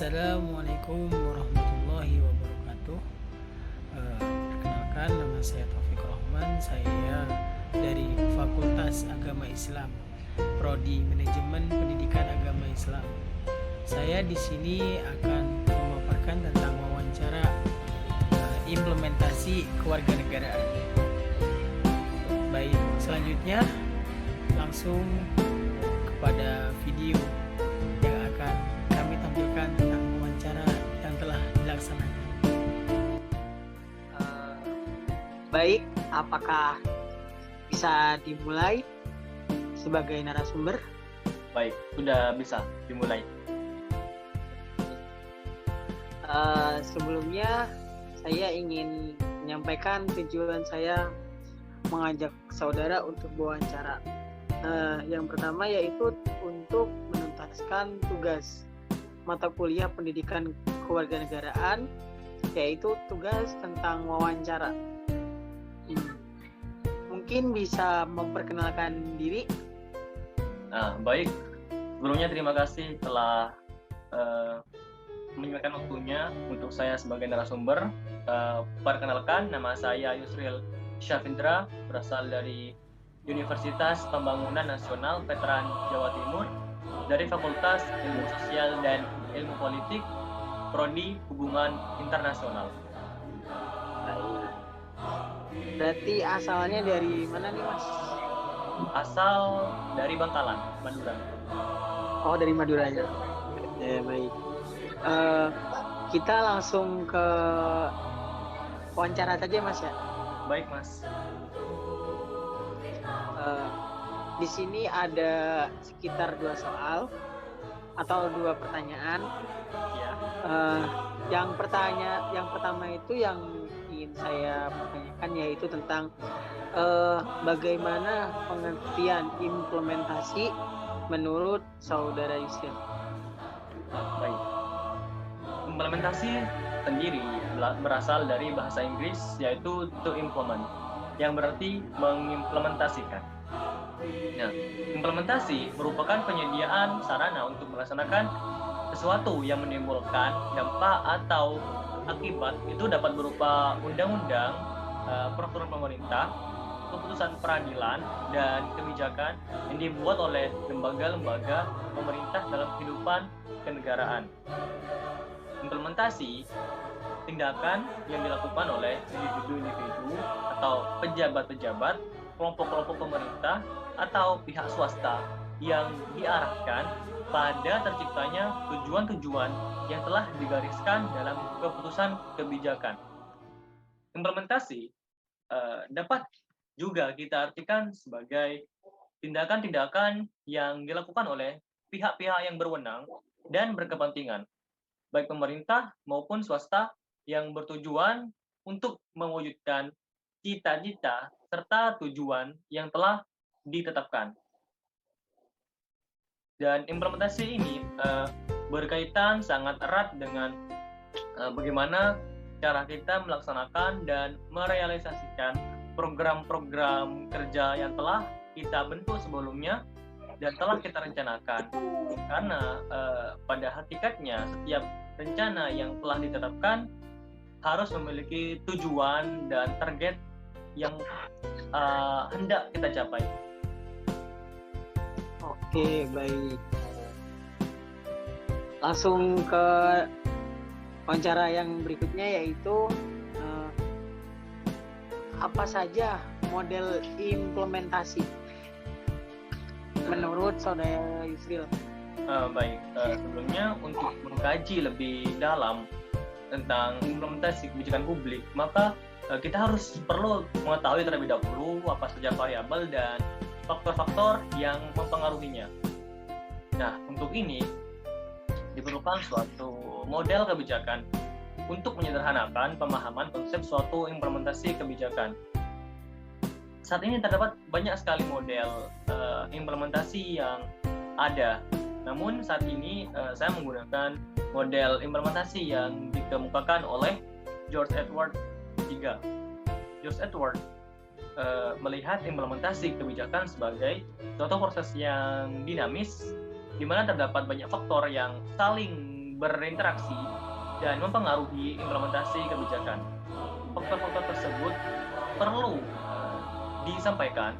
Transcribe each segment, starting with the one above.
Assalamualaikum warahmatullahi wabarakatuh. Perkenalkan, nama saya Taufik Rahman. Saya dari Fakultas Agama Islam, Prodi Manajemen Pendidikan Agama Islam. Saya di sini akan memaparkan tentang wawancara implementasi kewarganegaraan. Baik, selanjutnya langsung kepada video yang akan kami tampilkan tentang wawancara yang telah dilaksanakan. Baik, apakah bisa dimulai sebagai narasumber? Baik, sudah bisa dimulai. Sebelumnya saya ingin menyampaikan tujuan saya mengajak saudara untuk berwawancara. Yang pertama yaitu untuk menuntaskan tugas mata kuliah pendidikan kewarganegaraan, yaitu tugas tentang wawancara. Mungkin bisa memperkenalkan diri. Baik, sebelumnya terima kasih telah menyempatkan waktunya untuk saya sebagai narasumber. Perkenalkan, nama saya Yusril Syafindra, berasal dari Universitas Pembangunan Nasional Veteran Jawa Timur, dari Fakultas Ilmu Sosial dan Ilmu Politik, Prodi Hubungan Internasional. Berarti asalnya dari mana nih, Mas? Asal dari Bangkalan, Madura. Oh, dari Madura ya. Ya, baik. Kita langsung ke wawancara saja, Mas ya. Baik, Mas. Di sini ada sekitar 2 soal atau 2 pertanyaan. Ya. Yang pertama itu yang ingin saya pertanyakan yaitu tentang bagaimana pengertian implementasi menurut saudara Yusril. Baik. Implementasi sendiri berasal dari bahasa Inggris, yaitu to implement, yang berarti mengimplementasikan. Nah, implementasi merupakan penyediaan sarana untuk melaksanakan sesuatu yang menimbulkan dampak atau akibat. Itu dapat berupa undang-undang, peraturan pemerintah, keputusan peradilan, dan kebijakan yang dibuat oleh lembaga-lembaga pemerintah dalam kehidupan kenegaraan. Implementasi tindakan yang dilakukan oleh individu-individu atau pejabat-pejabat, kelompok-kelompok pemerintah, atau pihak swasta yang diarahkan pada terciptanya tujuan-tujuan yang telah digariskan dalam keputusan kebijakan. Implementasi dapat juga kita artikan sebagai tindakan-tindakan yang dilakukan oleh pihak-pihak yang berwenang dan berkepentingan, baik pemerintah maupun swasta, yang bertujuan untuk mewujudkan cita-cita serta tujuan yang telah ditetapkan. Dan implementasi ini berkaitan sangat erat dengan bagaimana cara kita melaksanakan dan merealisasikan program-program kerja yang telah kita bentuk sebelumnya dan telah kita rencanakan. Karena pada hakikatnya setiap rencana yang telah ditetapkan harus memiliki tujuan dan target yang hendak kita capai. Oke, baik. Langsung ke wawancara yang berikutnya, yaitu apa saja model implementasi menurut saudara Yusril? Baik, sebelumnya untuk mengkaji lebih dalam tentang implementasi kebijakan publik, maka kita perlu mengetahui terlebih dahulu apa saja variabel dan faktor-faktor yang mempengaruhinya. Nah, untuk ini diperlukan suatu model kebijakan untuk menyederhanakan pemahaman konsep suatu implementasi kebijakan. Saat ini terdapat banyak sekali model implementasi yang ada. Namun saat ini saya menggunakan model implementasi yang dikemukakan oleh George Edward III. George Edward melihat implementasi kebijakan sebagai suatu proses yang dinamis, di mana terdapat banyak faktor yang saling berinteraksi dan mempengaruhi implementasi kebijakan. Faktor-faktor tersebut perlu disampaikan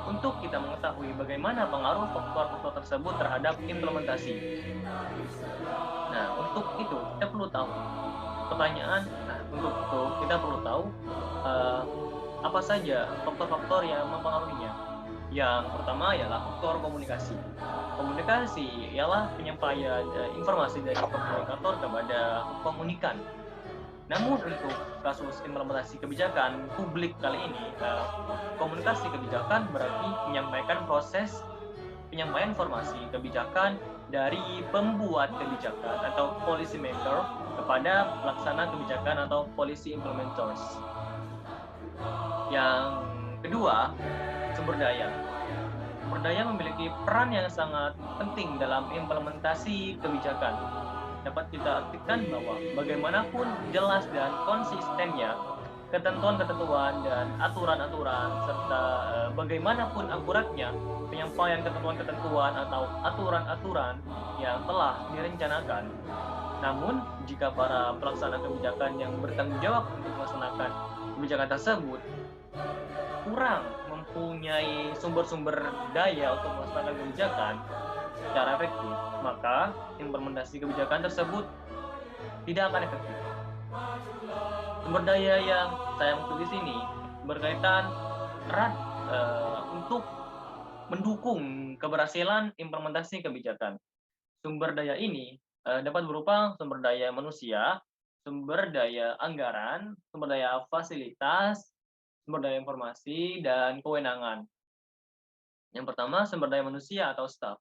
untuk kita mengetahui bagaimana pengaruh faktor-faktor tersebut terhadap implementasi. Nah, untuk itu kita perlu tahu untuk itu kita perlu tahu apa saja faktor-faktor yang mempengaruhinya. Yang pertama ialah faktor komunikasi. Komunikasi ialah penyampaian informasi dari komunikator kepada komunikan. Namun untuk kasus implementasi kebijakan publik kali ini, komunikasi kebijakan berarti menyampaikan proses penyampaian informasi kebijakan dari pembuat kebijakan atau policy maker kepada pelaksana kebijakan atau policy implementers. Yang kedua, sumber daya. Sumber daya memiliki peran yang sangat penting dalam implementasi kebijakan. Dapat kita artikan bahwa bagaimanapun jelas dan konsistennya ketentuan-ketentuan dan aturan-aturan serta bagaimanapun akuratnya penyampaian ketentuan-ketentuan atau aturan-aturan yang telah direncanakan. Namun, jika para pelaksana kebijakan yang bertanggung jawab untuk melaksanakan kebijakan tersebut kurang mempunyai sumber-sumber daya untuk melaksanakan kebijakan secara efektif, maka implementasi kebijakan tersebut tidak akan efektif. Sumber daya yang saya maksud di sini berkaitan erat untuk mendukung keberhasilan implementasi kebijakan. Sumber daya ini dapat berupa sumber daya manusia, sumber daya anggaran, sumber daya fasilitas, sumber daya informasi, dan kewenangan. Yang pertama, sumber daya manusia atau staff.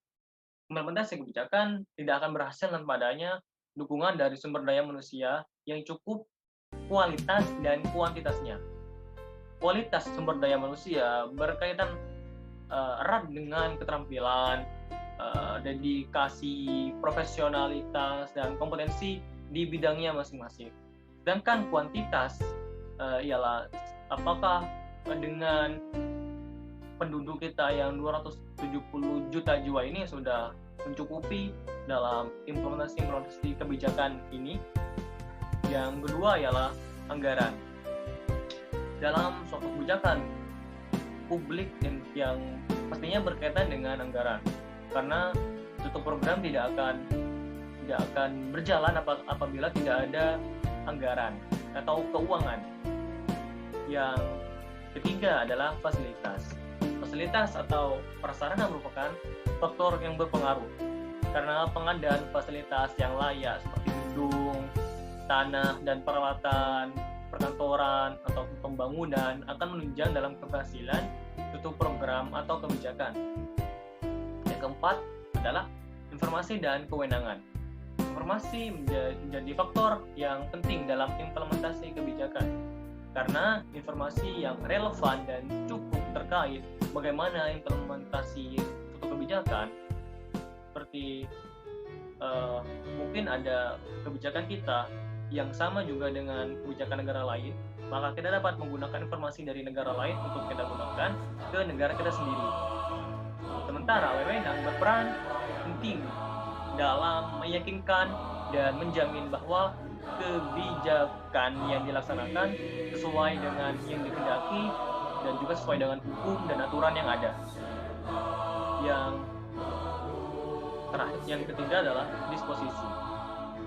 Implementasi kebijakan tidak akan berhasil tanpa adanya dukungan dari sumber daya manusia yang cukup kualitas dan kuantitasnya. Kualitas sumber daya manusia berkaitan erat dengan keterampilan, dedikasi, profesionalitas, dan kompetensi di bidangnya masing-masing. Sedangkan kuantitas ialah apakah dengan penduduk kita yang 270 juta jiwa ini sudah mencukupi dalam implementasi kebijakan ini. Yang kedua ialah anggaran. Dalam suatu kebijakan publik yang pastinya berkaitan dengan anggaran, karena suatu program tidak akan berjalan apabila tidak ada anggaran atau keuangan. Yang ketiga adalah fasilitas. Fasilitas atau prasarana merupakan faktor yang berpengaruh, karena pengadaan fasilitas yang layak seperti gedung, tanah, dan peralatan perkantoran atau pembangunan akan menunjang dalam keberhasilan suatu program atau kebijakan. Yang keempat adalah informasi dan kewenangan. Informasi menjadi faktor yang penting dalam implementasi kebijakan, karena informasi yang relevan dan cukup terkait bagaimana implementasi suatu kebijakan, seperti mungkin ada kebijakan kita yang sama juga dengan kebijakan negara lain, maka kita dapat menggunakan informasi dari negara lain untuk kita gunakan ke negara kita sendiri. Sementara wewenang berperan penting dalam meyakinkan dan menjamin bahwa kebijakan yang dilaksanakan sesuai dengan yang dikehendaki dan juga sesuai dengan hukum dan aturan yang ada. Yang ketiga adalah disposisi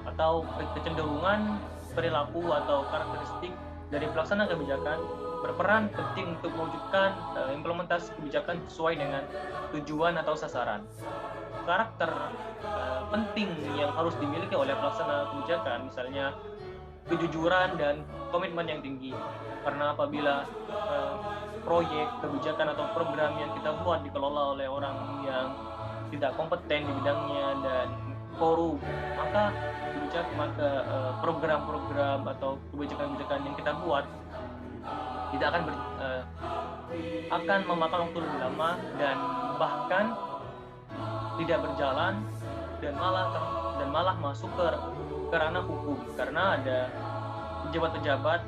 atau kecenderungan perilaku atau karakteristik dari pelaksana kebijakan berperan penting untuk mewujudkan implementasi kebijakan sesuai dengan tujuan atau sasaran. Karakter penting yang harus dimiliki oleh pelaksana kebijakan, misalnya kejujuran dan komitmen yang tinggi, karena apabila proyek, kebijakan atau program yang kita buat dikelola oleh orang yang tidak kompeten di bidangnya dan korup, maka program-program atau kebijakan-kebijakan yang kita buat tidak akan memakan waktu lebih lama dan bahkan tidak berjalan dan malah masuk ke ranah hukum, karena ada pejabat-pejabat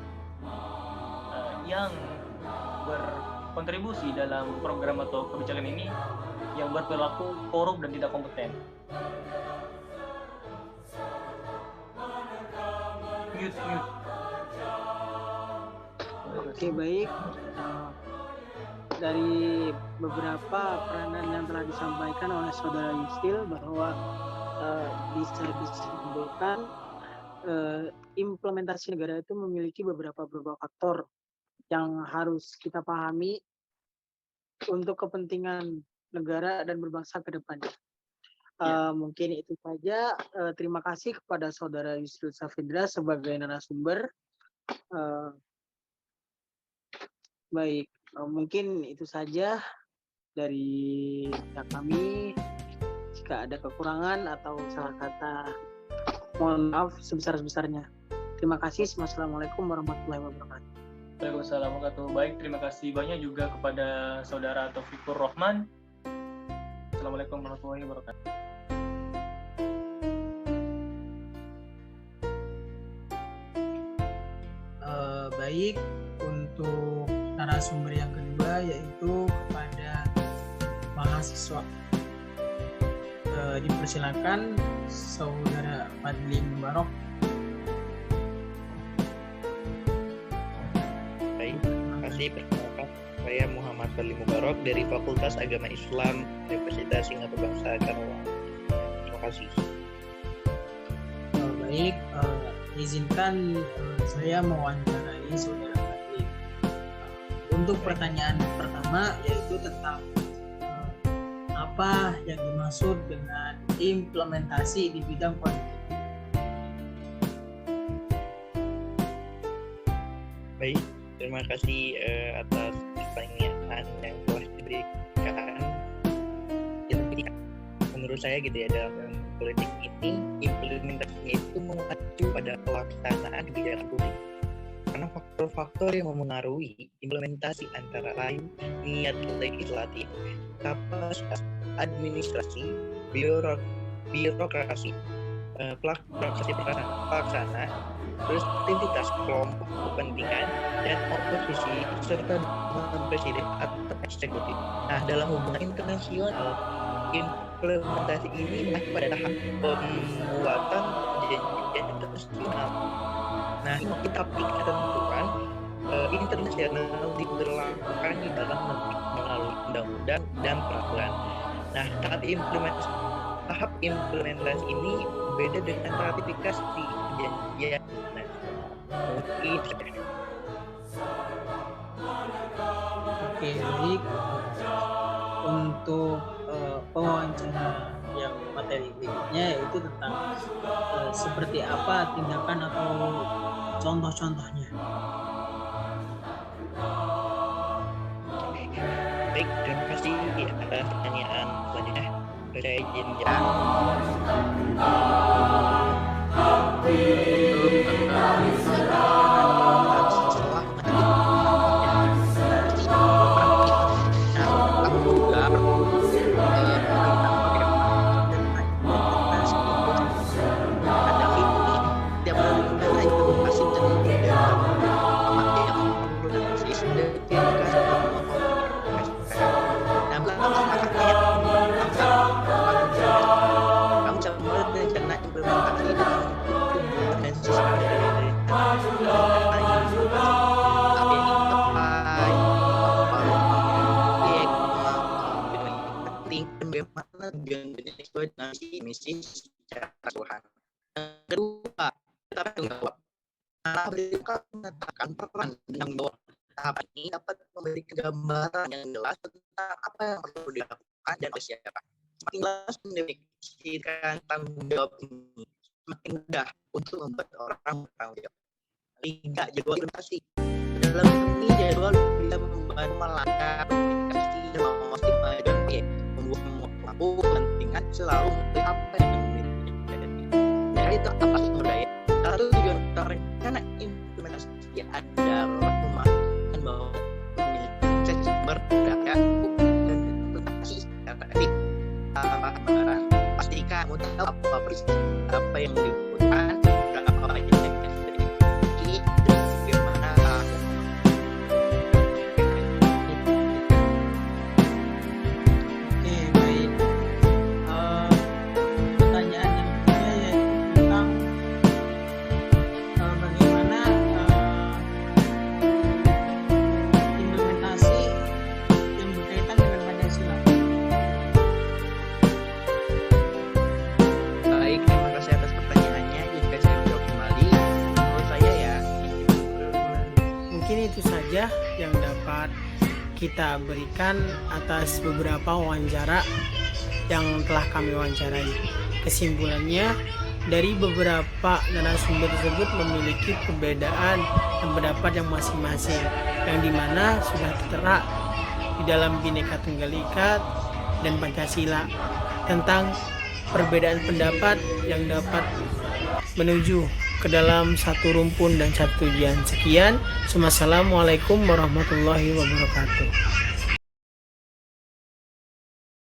yang berkontribusi dalam program atau kebijakan ini yang berperilaku korup dan tidak kompeten. mute. Oke, baik. Dari beberapa peranan yang telah disampaikan oleh saudara Yustil bahwa bisa disimpulkan implementasi negara itu memiliki beberapa faktor yang harus kita pahami untuk kepentingan negara dan berbangsa ke depannya. Mungkin itu saja. Terima kasih kepada saudara Yustil Safindra sebagai narasumber. Baik, mungkin itu saja dari kami. Jika ada kekurangan atau salah kata, mohon maaf sebesar-besarnya. Terima kasih. Wassalamualaikum warahmatullahi wabarakatuh. Waalaikumsalam warahmatullahi wabarakatuh. Baik, terima kasih banyak juga kepada saudara Taufikur Rahman. Assalamualaikum warahmatullahi wabarakatuh. Baik, untuk narasumber yang kedua yaitu kepada mahasiswa. Dipersilakan saudara Fadli Mubarok. Baik, terima kasih. Perkenalkan, saya Muhammad Fadli Mubarok dari Fakultas Agama Islam Universitas Singapura Bangsa Karawang. Terima kasih. Baik, izinkan saya mewawancarai saudara Fadli. Untuk pertanyaan pertama yaitu tentang apa yang dimaksud dengan implementasi di bidang politik. Baik, terima kasih atas pertanyaan yang telah diberikan. Menurut saya gitu ya, dalam politik ini implementasinya itu mengacu pada pelaksanaan kebijakan publik. Karena faktor-faktor yang memengaruhi implementasi antara lain niat legislatif, kapasitas administrasi, birokrasi, pelaksana, terus identitas kelompok kepentingan dan oposisi serta dukungan presiden atau eksekutif. Nah, dalam hubungan internasional, implementasi ini masih pada tahap pembuatan perjanjian internasional. Nah, tapi ketentuan internasional diberlakukan di dalam negeri melalui undang-undang dan peraturan. Nah, tahap implementasi ini beda dengan ratifikasi perjanjian. Mungkin Oke, baik. Untuk pewawancara yang materi berikutnya yaitu tentang seperti apa tindakan atau contoh-contohnya. baik, terima kasih atas pertanyaan selanjutnya. Saya izinkan misi secara keseluruhan. Kedua, tanggung jawab. Beliau mengatakan peran tanggung jawab tahap ini dapat memberi gambaran yang jelas tentang apa yang perlu dilakukan dan oleh siapa. Semakin jelas mendefinisikan tanggung jawab ini, semakin mudah untuk membuat orang bertanggung jawab. Tiga, jadwal implementasi. Dalam ini jadwal bisa membantu melangkah komunikasi dan memastikan kemajuan membuat pelaku kepentingan selalu melihat apa yang dari itu apa sih budaya. Satu tujuan rencana implementasi adalah memastikan bahwa proses berdaya dan implementasi secara efektif tanpa kebenaran. Pastikan kamu tahu apa yang dibutuhkan, berapa yang terjadi, dan bagaimana mungkin itu saja yang dapat kita berikan atas beberapa wawancara yang telah kami wawancarai. Kesimpulannya, dari beberapa narasumber tersebut memiliki perbedaan dan pendapat yang masing-masing, yang dimana sudah tertera di dalam Bhinneka Tunggal Ika dan Pancasila tentang perbedaan pendapat yang dapat menuju ke dalam satu rumpun dan satu tujuan. Sekian, wassalamualaikum warahmatullahi wabarakatuh.